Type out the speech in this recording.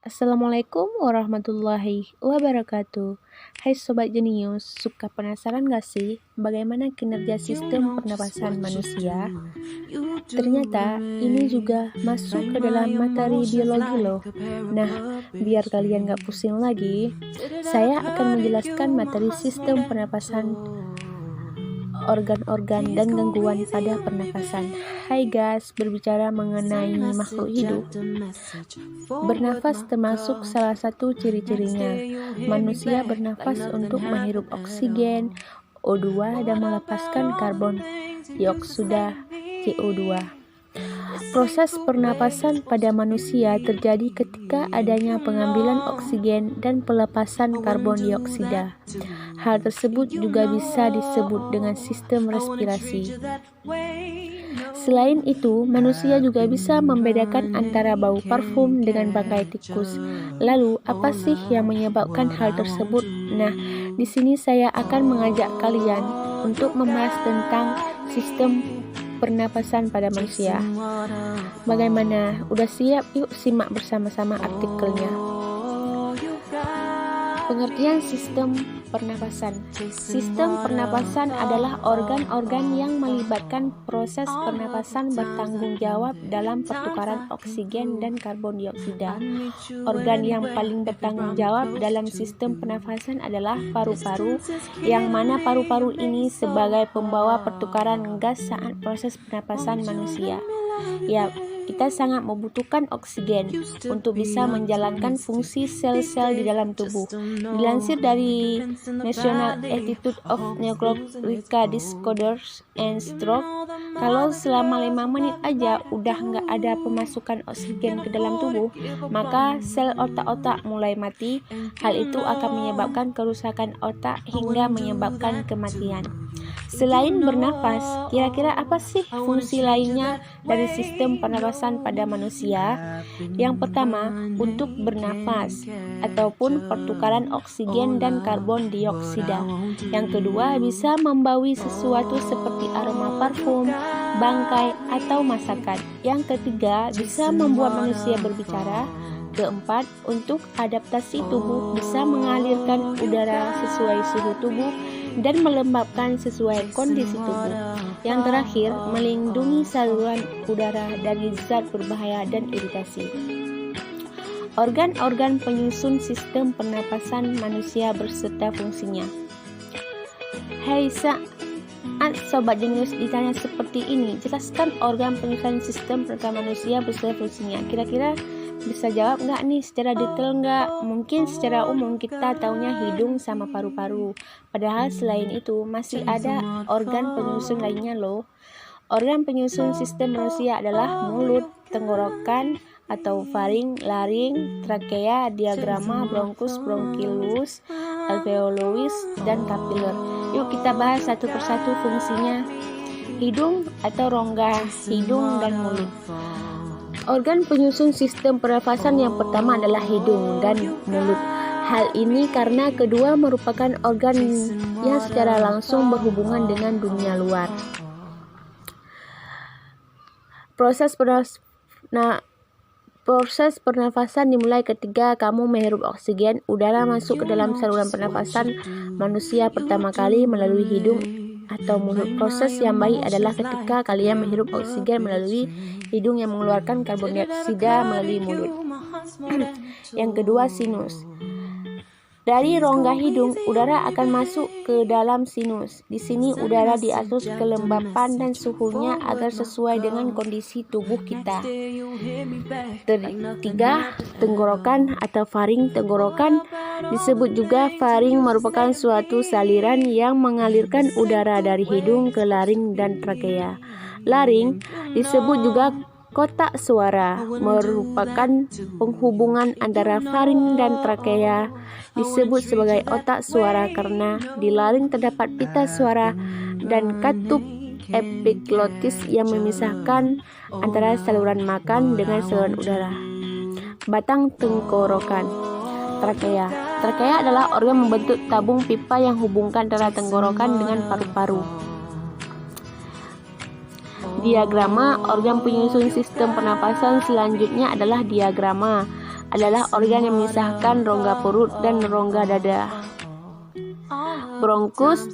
Assalamualaikum warahmatullahi wabarakatuh. Hai Sobat Jenius, suka penasaran gak sih bagaimana kinerja sistem pernapasan manusia? Ternyata ini juga masuk ke dalam materi biologi loh. Nah, biar kalian gak pusing lagi, saya akan menjelaskan materi sistem pernapasan, organ-organ dan gangguan pada pernapasan. Hai guys, berbicara mengenai makhluk hidup, bernafas termasuk salah satu ciri-cirinya. Manusia bernafas untuk menghirup oksigen, O2 dan melepaskan karbon dioksida, CO2. Proses pernapasan pada manusia terjadi ketika adanya pengambilan oksigen dan pelepasan karbon dioksida. Hal tersebut juga bisa disebut dengan sistem respirasi. Selain itu, manusia juga bisa membedakan antara bau parfum dengan bangkai tikus. Lalu, apa sih yang menyebabkan hal tersebut? Nah, di sini saya akan mengajak kalian untuk membahas tentang sistem pernapasan pada manusia. Bagaimana? Udah siap? Yuk simak bersama-sama artikelnya. Pengertian sistem pernapasan. Sistem pernapasan adalah organ-organ yang melibatkan proses pernapasan bertanggung jawab dalam pertukaran oksigen dan karbon dioksida. Organ yang paling bertanggung jawab dalam sistem pernapasan adalah paru-paru, yang mana paru-paru ini sebagai pembawa pertukaran gas saat proses pernapasan manusia. Ya, kita sangat membutuhkan oksigen untuk bisa menjalankan fungsi sel-sel di dalam tubuh. Dilansir dari National Institute of Neurological Disorders and Stroke, kalau selama 5 menit aja udah nggak ada pemasukan oksigen ke dalam tubuh, maka sel otak-otak mulai mati. Hal itu akan menyebabkan kerusakan otak hingga menyebabkan kematian. Selain bernafas, kira-kira apa sih fungsi lainnya dari sistem pernapasan pada manusia? Yang pertama, untuk bernafas ataupun pertukaran oksigen dan karbon dioksida. Yang kedua, bisa membawi sesuatu seperti aroma parfum, bangkai, atau masakan. Yang ketiga, bisa membuat manusia berbicara. Keempat, untuk adaptasi tubuh, bisa mengalirkan udara sesuai suhu tubuh dan melembabkan sesuai kondisi tubuh. Yang terakhir, melindungi saluran udara dari zat berbahaya dan iritasi. Organ-organ penyusun sistem pernapasan manusia berserta fungsinya. Hai saat Sobat Jenius ditanya seperti ini, jelaskan organ penyusun sistem pernapasan manusia berserta fungsinya. Kira-kira bisa jawab nggak nih secara detail nggak? Mungkin secara umum kita taunya hidung sama paru-paru. Padahal selain itu masih ada organ penyusun lainnya loh. Organ penyusun sistem manusia adalah mulut, tenggorokan atau faring, laring, trakea, diafragma, bronkus, bronchilus, alveolus, dan kapiler. Yuk kita bahas satu persatu fungsinya. Hidung atau rongga hidung dan mulut. Organ penyusun sistem pernapasan yang pertama adalah hidung dan mulut. Hal ini karena kedua merupakan organ yang secara langsung berhubungan dengan dunia luar. Proses pernafasan dimulai ketika kamu menghirup oksigen. Udara masuk ke dalam saluran pernafasan manusia pertama kali melalui hidung atau mulut. Proses yang baik adalah ketika kalian menghirup oksigen melalui hidung yang mengeluarkan karbon dioksida melalui mulut. Yang kedua, sinus. Dari rongga hidung, udara akan masuk ke dalam sinus. Di sini udara diatur kelembapan dan suhunya agar sesuai dengan kondisi tubuh kita. Ketiga, tenggorokan atau faring. Tenggorokan disebut juga faring merupakan suatu saliran yang mengalirkan udara dari hidung ke laring dan trakea. Laring disebut juga kotak suara, merupakan penghubungan antara faring dan trakea. Disebut sebagai otak suara karena di laring terdapat pita suara dan katup epiglotis yang memisahkan antara saluran makan dengan saluran udara. Batang tenggorokan, trakea. Trakea adalah organ membentuk tabung pipa yang hubungkan antara tenggorokan dengan paru-paru. Diagrama organ penyusun sistem pernapasan selanjutnya adalah diagrama. adalah organ yang memisahkan rongga perut dan rongga dada. Bronkus